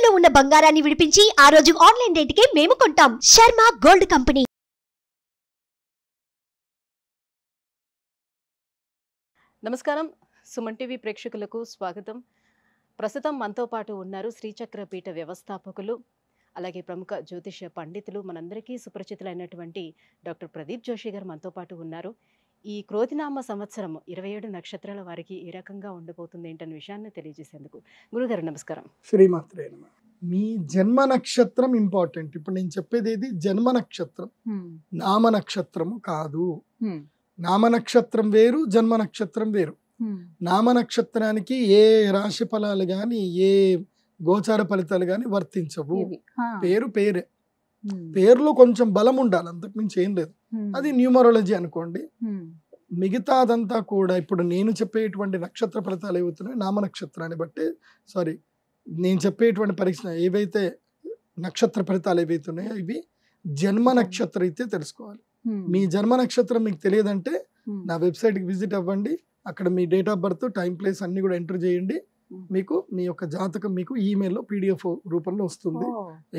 తాకట్టులో ఉన్న బంగారాన్ని విడిపించి ఆ రోజు ఆన్లైన్ రేటుకే మేము కొంటాం. Sharma gold company. నమస్కారం, సుమన్ టీవీ ప్రేక్షకులకు స్వాగతం. ప్రస్తుతం మనతో పాటు ఉన్నారు శ్రీచక్ర పీఠ వ్యవస్థాపకులు, అలాగే ప్రముఖ జ్యోతిష్య పండితులు, మనందరికీ సుపరిచితులైనటువంటి డాక్టర్ ప్రదీప్ జోషి గారు మనతో పాటు ఉన్నారు. ఈ క్రోధినామ సంవత్సరం 27 నక్షత్రాల వారికి ఏ రకంగా ఉండబోతుంది ఏంటనే విషయాన్ని తెలియజేసేందుకు గురుగారు నమస్కారం. శ్రీమాత్రే నమః. మీ జన్మ నక్షత్రం ఇంపార్టెంట్. ఇప్పుడు నేను చెప్పేది ఏది, జన్మ నక్షత్రం, నామ నక్షత్రము కాదు. నామ నక్షత్రం వేరు, జన్మ నక్షత్రం వేరు. నామ నక్షత్రానికి ఏ రాశి ఫలాలు కానీ ఏ గోచార ఫలితాలు కానీ వర్తించవు. పేరు పేరే, పేరులో కొంచెం బలం ఉండాలి, అంతకుమించి ఏం లేదు. అది న్యూమరాలజీ అనుకోండి. మిగతా అదంతా కూడా ఇప్పుడు నేను చెప్పేటువంటి నక్షత్ర ఫలితాలు ఏవవుతున్నాయి నామ నక్షత్రాన్ని బట్టి, సారీ నేను చెప్పేటువంటి పరీక్ష ఏవైతే నక్షత్ర ఫలితాలు ఏవైతున్నాయో ఇవి జన్మ నక్షత్రం అయితే తెలుసుకోవాలి. మీ జన్మ నక్షత్రం మీకు తెలియదంటే నా వెబ్సైట్కి విజిట్ అవ్వండి. అక్కడ మీ date of birth, time, place అన్ని కూడా ఎంటర్ చేయండి. మీకు మీ యొక్క జాతకం మీకు ఈమెయిల్లో PDF రూపంలో వస్తుంది.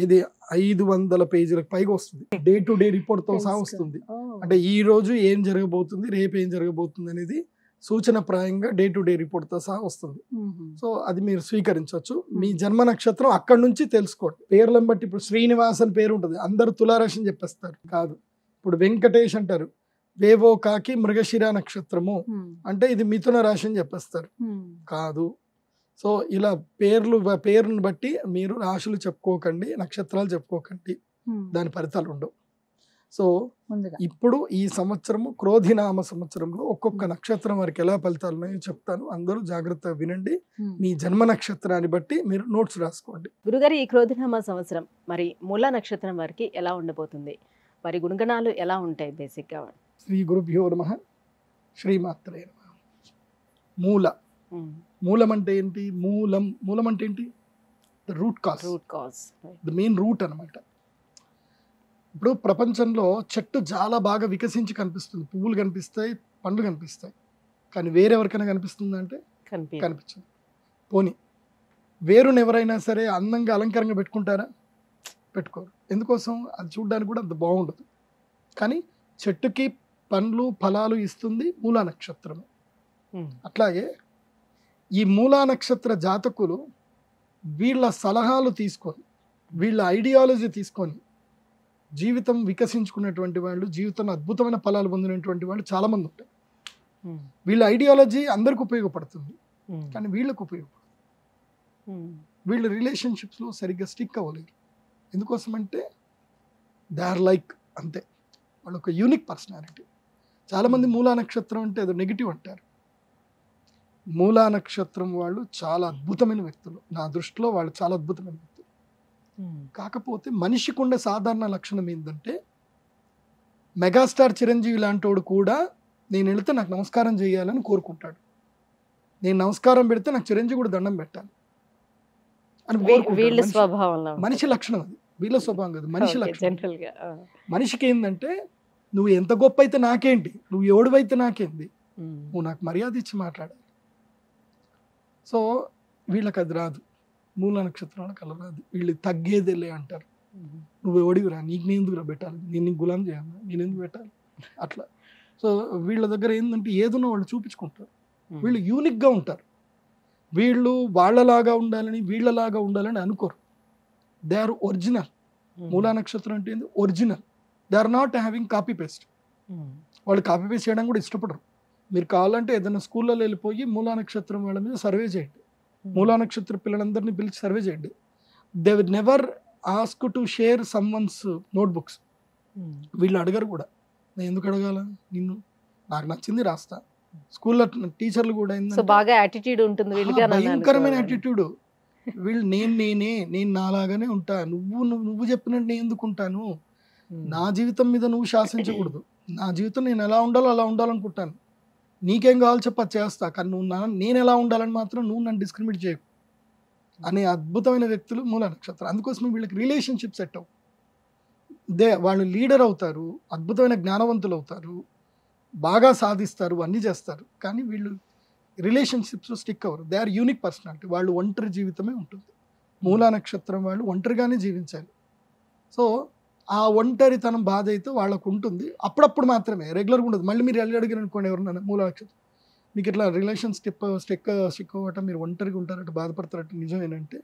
ఇది 500 పేజీలకు పైగా వస్తుంది. డే టు డే రిపోర్ట్ తో సహా వస్తుంది. అంటే ఈ రోజు ఏం జరగబోతుంది, రేపు ఏం జరగబోతుంది అనేది సూచనప్రాయంగా డే టు డే రిపోర్ట్ తో సహా వస్తుంది. సో అది మీరు స్వీకరించవచ్చు. మీ జన్మ నక్షత్రం అక్కడ నుంచి తెలుసుకోండి. పేర్లను బట్టి ఇప్పుడు శ్రీనివాస్ అని పేరు ఉంటుంది, అందరు తులారాశి అని చెప్పేస్తారు. కాదు. ఇప్పుడు వెంకటేష్ అంటారు, వేవో కాకి మృగశిర నక్షత్రము అంటే ఇది మిథున రాశి అని చెప్పేస్తారు. కాదు. సో ఇలా పేరును బట్టి మీరు రాశులు చెప్పుకోకండి, నక్షత్రాలు చెప్పుకోకండి, దాని ఫలితాలు ఉండవు. సో ఇప్పుడు ఈ సంవత్సరము క్రోధినామ సంవత్సరంలో ఒక్కొక్క నక్షత్రం వారికి ఎలా ఫలితాలు ఉన్నాయో చెప్తాను. అందరూ జాగ్రత్తగా వినండి. మీ జన్మ నక్షత్రాన్ని బట్టి మీరు నోట్స్ రాసుకోండి. గురుగారు, ఈ క్రోధినామ సంవత్సరం మరి మూల నక్షత్రం వారికి ఎలా ఉండబోతుంది, వారి గుణగణాలు ఎలా ఉంటాయి బేసిక్గా? శ్రీ గురుభ్యో నమః. శ్రీమాత్రే నమః. మూల, మూలం అంటే ఏంటి? మూలం అంటే ఏంటి? The root cause, the main root అన్నమాట. ఇప్పుడు ప్రపంచంలో చెట్టు చాలా బాగా వికసించి కనిపిస్తుంది, పువ్వులు కనిపిస్తాయి, పండ్లు కనిపిస్తాయి, కానీ వేరెవరికైనా కనిపిస్తుందంటే కనిపించదు. పోనీ వేరుని ఎవరైనా సరే అందంగా అలంకారంగా పెట్టుకుంటారా? పెట్టుకోరు. ఎందుకోసం? అది చూడడానికి కూడా అంత బాగుండదు. కానీ చెట్టుకి పండ్లు ఫలాలు ఇస్తుంది మూలా నక్షత్రము. అట్లాగే ఈ మూలా నక్షత్ర జాతకులు వీళ్ళ సలహాలు తీసుకొని, వీళ్ళ ఐడియాలజీ తీసుకొని జీవితం వికసించుకున్నటువంటి వాళ్ళు, జీవితంలో అద్భుతమైన ఫలాలు పొందినటువంటి వాళ్ళు చాలా మంది ఉంటారు. వీళ్ళ ఐడియాలజీ అందరికి ఉపయోగపడుతుంది, కానీ వీళ్ళకు ఉపయోగపడుతుంది. వీళ్ళు రిలేషన్షిప్స్లో సరిగ్గా స్టిక్ అవ్వలేరు. ఎందుకోసం అంటే దే ఆర్ లైక్, అంతే, వాళ్ళు ఒక యూనిక్ పర్సనాలిటీ. చాలామంది మూలా నక్షత్రం అంటే ఏదో నెగిటివ్ అంటారు. మూలా నక్షత్రం వాళ్ళు చాలా అద్భుతమైన వ్యక్తులు. నా దృష్టిలో వాళ్ళు చాలా అద్భుతమైన వ్యక్తులు. కాకపోతే మనిషికి ఉండే సాధారణ లక్షణం ఏంటంటే, మెగాస్టార్ చిరంజీవి లాంటోడు కూడా నేను వెళితే నాకు నమస్కారం చేయాలని కోరుకుంటాడు. నేను నమస్కారం పెడితే నాకు చిరంజీవి కూడా దండం పెట్టాలి అని కోరుకుంటాడు. మనిషి లక్షణం అది, వీళ్ళ స్వభావం కాదు, మనిషి లక్షణం. మనిషికి ఏంటంటే, నువ్వు ఎంత గొప్ప అయితే నాకేంటి, నువ్వు ఎవడివైతే నాకేంది, నువ్వు నాకు మర్యాద ఇచ్చి మాట్లాడాలి. సో వీళ్ళకి అది రాదు, మూల నక్షత్రాలకు అలా రాదు. వీళ్ళు తగ్గేదేలే అంటారు. నువ్వు ఎవడివిరా, నీకు నేను ఎందుకురా పెట్టాలి, నేను నీకు గులాం చేయాలి, నేను ఎందుకు పెట్టాలి, అట్లా. సో వీళ్ళ దగ్గర ఏంటంటే ఏదన్నా వాళ్ళు చూపించుకుంటారు. వీళ్ళు యూనిక్గా ఉంటారు. వీళ్ళు వాళ్ళలాగా ఉండాలని వీళ్ళలాగా ఉండాలని అనుకోరు. They are original. మూలా నక్షత్రం అంటే ఏంది? Original. They are not having copy paste. వాళ్ళు కాపీ పేస్ట్ చేయడం కూడా ఇష్టపడరు. మీరు కావాలంటే ఏదైనా స్కూళ్ళలో వెళ్ళిపోయి మూలా నక్షత్రం వాళ్ళ మీద సర్వే చేయండి, మూలా నక్షత్ర పిల్లలందరినీ పిలిచి సర్వే చేయండి. They will never ask to share someone's notebooks. వీళ్ళు అడగరు కూడా. నేను ఎందుకు అడగాల, నిన్ను నాకు నచ్చింది రాస్తా. స్కూల్లో టీచర్లు కూడా బాగా యాటిట్యూడ్ ఉంటుంది, భయంకరమైన యాటిట్యూడ్. వీళ్ళు నేను నాలాగానే ఉంటా, నువ్వు చెప్పినట్టు నేను ఎందుకు ఉంటాను, నా జీవితం మీద నువ్వు శాసించకూడదు, నా జీవితం నేను ఎలా ఉండాలో అలా ఉండాలనుకుంటాను, నీకేం కావాలో చెప్ప చేస్తా, కానీ నేను ఎలా ఉండాలని మాత్రం నువ్వు నన్ను డిస్క్రిమినేట్ చేయకు అనే అద్భుతమైన వ్యక్తులు మూల నక్షత్రం. అందుకోసం వీళ్ళకి రిలేషన్షిప్ సెట్ అవ్వు. వాళ్ళు లీడర్ అవుతారు, అద్భుతమైన జ్ఞానవంతులు అవుతారు, బాగా సాధిస్తారు, అన్నీ చేస్తారు, కానీ వీళ్ళు రిలేషన్షిప్స్ స్టిక్ అవ్వరు. They are unique personality. వాళ్ళు ఒంటరి జీవితమే ఉంటుంది. మూలా నక్షత్రం వాళ్ళు ఒంటరిగానే జీవించాలి. సో ఆ ఒంటరితనం బాధ అయితే వాళ్ళకు ఉంటుంది, అప్పుడప్పుడు మాత్రమే, రెగ్యులర్గా ఉండదు. మళ్ళీ మీరు అడిగారు అనుకోండి ఎవరన్నా మూలా నక్షత్రం మీకు ఇట్లా రిలేషన్ స్టిక్ అవ్వటం, మీరు ఒంటరిగా ఉంటారట, బాధపడతారట, నిజమేనంటే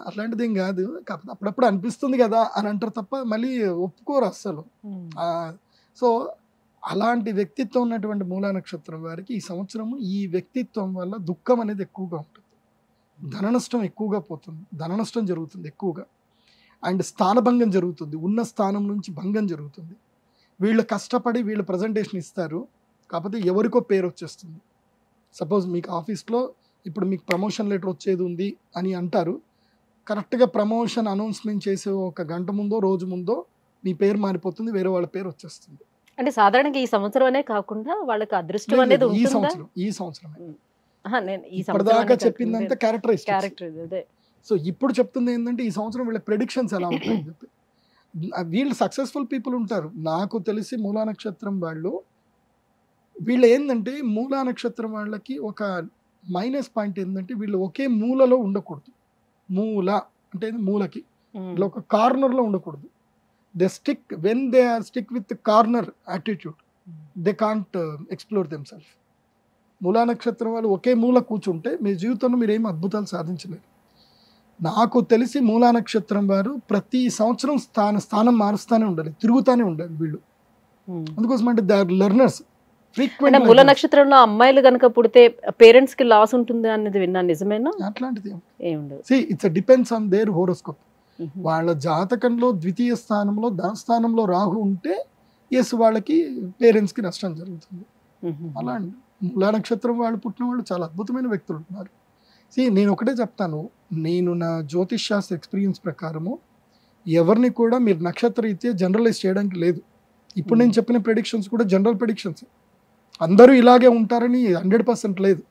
అట్లాంటిది ఏం కాదు, కాకపోతే అప్పుడప్పుడు అనిపిస్తుంది కదా అని అంటారు తప్ప మళ్ళీ ఒప్పుకోరు అస్సలు. సో అలాంటి వ్యక్తిత్వం ఉన్నటువంటి మూలా నక్షత్రం వారికి ఈ సంవత్సరము ఈ వ్యక్తిత్వం వల్ల దుఃఖం అనేది ఎక్కువగా ఉంటుంది, ధన నష్టం ఎక్కువగా పోతుంది, ధన నష్టం జరుగుతుంది ఎక్కువగా, అండ్ స్థానభంగం జరుగుతుంది, ఉన్న స్థానం నుంచి భంగం జరుగుతుంది. వీళ్ళు కష్టపడి వీళ్ళు ప్రజెంటేషన్ ఇస్తారు, కాకపోతే ఎవరికో పేరు వచ్చేస్తుంది. సపోజ్ మీకు ఆఫీస్లో ఇప్పుడు మీకు ప్రమోషన్ లెటర్ వచ్చేది ఉంది అని అంటారు, కరెక్ట్గా ప్రమోషన్ అనౌన్స్మెంట్ చేసే ఒక గంట ముందో రోజు ముందో మీ పేరు మారిపోతుంది, వేరే వాళ్ళ పేరు వచ్చేస్తుంది. అంటే సాధారణంగా ఈ సంవత్సరమే కాకుండా వాళ్ళకి అదృష్టం అనేది ఈ సంవత్సరమే ఈ ఇప్పటిదాకా చెప్పిందంతా క్యారెక్టర్. సో ఇప్పుడు చెప్తుంది ఏంటంటే ఈ సంవత్సరం వీళ్ళ ప్రెడిక్షన్స్ ఎలా ఉంటాయని చెప్పి. వీళ్ళు సక్సెస్ఫుల్ పీపుల్ ఉంటారు. నాకు తెలిసి మూలా నక్షత్రం వీళ్ళు ఏంటంటే మూలా నక్షత్రం వాళ్ళకి ఒక మైనస్ పాయింట్ ఏంటంటే వీళ్ళు ఒకే మూలలో ఉండకూడదు. మూల అంటే మూలకి వీళ్ళు ఒక కార్నర్లో ఉండకూడదు. They stick when they are stick with corner attitude they can't explore them self. మూలా నక్షత్రం వాళ్ళు ఒకే మూల కూర్చుంటే మీ జీవితంలో మీరు ఏమి అద్భుతాలు సాధించలేరు. నాకు తెలిసి మూలా నక్షత్రం వారు ప్రతి సంవత్సరం స్థానం మారుస్తూనే ఉండాలి, తిరుగుతూనే ఉండాలి వీళ్ళు. అందుకోసం అంటే దే ఆర్ లెర్నర్స్. మూల నక్షత్రంలో అమ్మాయిలు కనుక పుడితే పేరెంట్స్ కి లాస్ ఉంటుంది అనేది విన్నాను, నిజమేనా? అట్లాంటిది it's depends on their horoscope. వాళ్ళ జాతకంలో ద్వితీయ స్థానంలో ధనస్థానంలో రాహు ఉంటే ఎస్ వాళ్ళకి పేరెంట్స్ కి నష్టం జరుగుతుంది. అలా మూలా నక్షత్రం వాళ్ళు పుట్టిన వాళ్ళు చాలా అద్భుతమైన వ్యక్తులు ఉన్నారు. నేను ఒకటే చెప్తాను, నేను నా జ్యోతిష్ శాస్త్ర ఎక్స్పీరియన్స్ ప్రకారము ఎవరిని కూడా మీరు నక్షత్ర రీత్యా జనరలైజ్ చేయడానికి లేదు. ఇప్పుడు నేను చెప్పిన ప్రెడిక్షన్స్ కూడా జనరల్ ప్రెడిక్షన్స్, అందరూ ఇలాగే ఉంటారని 100% లేదు.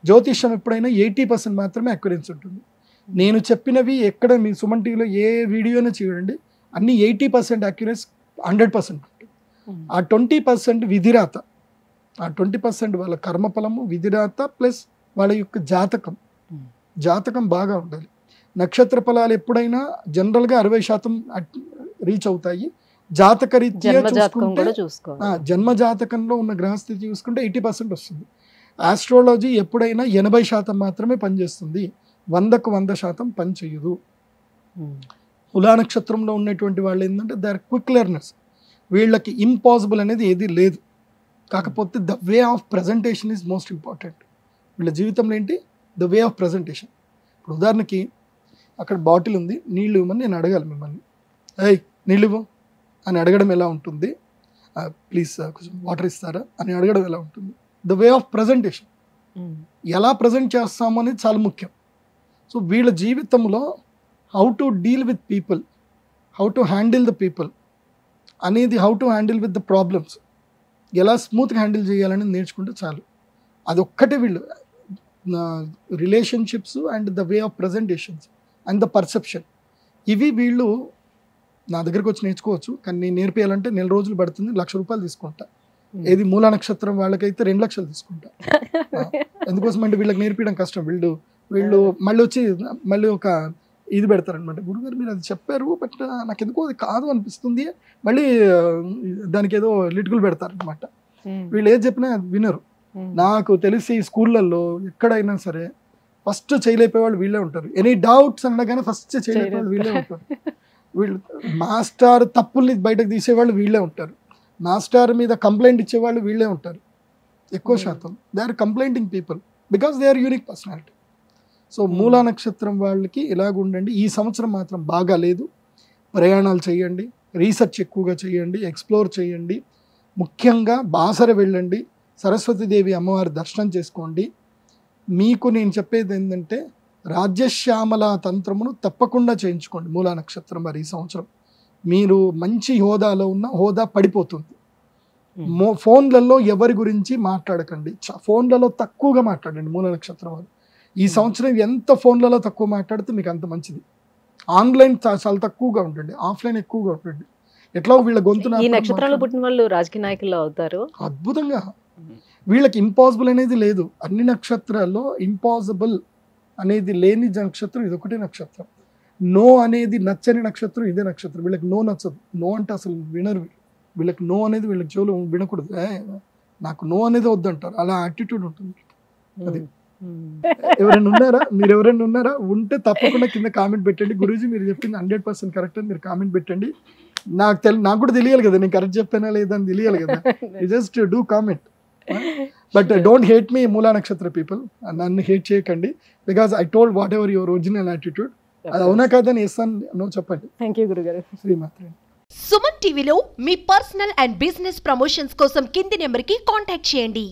జ్యోతిష్యం ఎప్పుడైనా 80% మాత్రమే అక్యురెన్స్ ఉంటుంది. నేను చెప్పినవి ఎక్కడ మీ సుమన్ టీవీలో ఏ వీడియోనే చూడండి, అన్ని 80% అక్యురెన్స్ 100% ఉంటుంది. ఆ 20% విధిరాత, ఆ 20% వాళ్ళ కర్మఫలము, విధిరాత ప్లస్ వాళ్ళ యొక్క జాతకం బాగా ఉండాలి. నక్షత్ర ఫలాలు ఎప్పుడైనా జనరల్గా 60% రీచ్ అవుతాయి. జాతక రీత్యా జన్మ జాతకంలో ఉన్న గ్రహస్థితి చూసుకుంటే 80% వస్తుంది. ఆస్ట్రాలజీ ఎప్పుడైనా 80% మాత్రమే పనిచేస్తుంది, 100% పని చేయదు. మూలా నక్షత్రంలో ఉన్నటువంటి వాళ్ళు ఏంటంటే దే ఆర్ క్విక్ లెర్నర్స్. వీళ్ళకి ఇంపాసిబుల్ అనేది ఏది లేదు, కాకపోతే the way of presentation is most important. వీళ్ళ జీవితంలో ఏంటి ద వే ఆఫ్ ప్రజెంటేషన్. ఇప్పుడు ఉదాహరణకి అక్కడ బాటిల్ ఉంది, నీళ్ళు ఇవ్వమని నేను అడగాలి మిమ్మల్ని, ఏయ్ నీళ్ళు ఇవ్వు అని అడగడం ఎలా ఉంటుంది, ప్లీజ్ కొంచెం వాటర్ ఇస్తారా అని అడగడం ఎలా ఉంటుంది. ద వే ఆఫ్ ప్రజెంటేషన్, ఎలా ప్రజెంట్ చేస్తాము అనేది చాలా ముఖ్యం. సో వీళ్ళ జీవితంలో how to deal with people, how to handle the people అనేది, how to handle with the problems, ఎలా స్మూత్గా హ్యాండిల్ చేయాలని నేర్చుకుంటే చాలు. అదొక్కటే వీళ్ళు relationships and the way of presentations and the perception, ఇవి వీళ్ళు నా దగ్గరకు వచ్చి నేర్చుకోవచ్చు. కానీ నేను నేర్పేయాలంటే 1 నెల రోజులు పడుతుంది, 1,00,000 రూపాయలు తీసుకుంటా. ఏది మూలా నక్షత్రం వాళ్ళకైతే 2 లక్షలు తీసుకుంటా. ఎందుకోసం అంటే వీళ్ళకి నేర్పించడం కష్టం. వీళ్ళు మళ్ళీ ఒక ఇది పెడతారనమాట, గురుగారు మీరు అది చెప్పారు బట్ నాకు ఎందుకో అది కాదు అనిపిస్తుంది, మళ్ళీ దానికి ఏదో లిటికలు పెడతారనమాట. వీళ్ళు ఏది చెప్పినా వినరు. నాకు తెలిసి స్కూళ్ళల్లో ఎక్కడైనా సరే ఫస్ట్ చేయలేకపోయేవాళ్ళు వీళ్ళే ఉంటారు. ఎనీ డౌట్స్ అనగానే ఫస్ట్ చేయలేకపోయేవాళ్ళు వీళ్ళే ఉంటారు. వీళ్ళు మాస్టర్ తప్పుల్ని బయటకు తీసేవాళ్ళు వీళ్ళే ఉంటారు. మాస్టర్ మీద కంప్లైంట్ ఇచ్చేవాళ్ళు వీళ్ళే ఉంటారు ఎక్కువ శాతం. They are complaining people because they are unique personality. So మూలా నక్షత్రం వాళ్ళకి ఇలాగ ఉండండి. ఈ సంవత్సరం మాత్రం బాగా లేదు. ప్రయాణాలు చేయండి, రీసెర్చ్ ఎక్కువగా చేయండి, ఎక్స్ప్లోర్ చేయండి. ముఖ్యంగా బాసర వెళ్ళండి, సరస్వతీదేవి అమ్మవారి దర్శనం చేసుకోండి. మీకు నేను చెప్పేది ఏంటంటే రాజ్యశ్యామల తంత్రమును తప్పకుండా చేయించుకోండి మూలా నక్షత్రం. మరి ఈ సంవత్సరం మీరు మంచి హోదాలో ఉన్న హోదా పడిపోతుంది. ఫోన్లలో ఎవరి గురించి మాట్లాడకండి, ఫోన్లలో తక్కువగా మాట్లాడండి మూలా నక్షత్రం వారు. ఈ సంవత్సరం ఎంత ఫోన్లలో తక్కువ మాట్లాడితే మీకు అంత మంచిది. ఆన్లైన్ చాలా తక్కువగా ఉంటుంది, ఆఫ్లైన్ ఎక్కువగా ఉంటుంది. ఎట్లా వీళ్ళ గొంతున ఈ నక్షత్రంలో పుట్టిన వాళ్ళు రాజకీయ నాయకులు అవుతారు అద్భుతంగా. వీళ్ళకి ఇంపాసిబుల్ అనేది లేదు. అన్ని నక్షత్రాల్లో ఇంపాసిబుల్ అనేది లేని నక్షత్రం ఇది ఒకటే నక్షత్రం. నో అనేది నచ్చని నక్షత్రం ఇదే నక్షత్రం. వీళ్ళకి నో నచ్చదు. నో అంటే అసలు వినరు. వీళ్ళకి నో అనేది వీళ్ళకి చెవులు వినకూడదు. నాకు నో అనేది వద్దంటారు. అలా యాటిట్యూడ్ ఉంటుంది. అది ఎవరైనా ఉన్నారా? మీరు ఎవరైనా ఉన్నారా? ఉంటే తప్పకుండా కింద కామెంట్ పెట్టండి. గురూజీ మీరు చెప్పింది 100% కరెక్ట్ అని మీరు కామెంట్ పెట్టండి. నాకు కూడా తెలియాలి కదా నేను కరెక్ట్ చెప్పానా లేదా అని తెలియాలి కదా. Just do comment. But don't hate me మూలా నక్షత్ర పీపుల్. నన్ను హేట్ చేయకండి. Because I told what ever your original attitude. అది అవునా కాదని ఎస్సాను నో చెప్పండి. థ్యాంక్ యూ గురుగారు. శ్రీమాత్రే. సుమన్ టీవీలో మీ పర్సనల్ అండ్ బిజినెస్ ప్రమోషన్స్ కోసం కింది నెంబర్కి కాంటాక్ట్ చేయండి.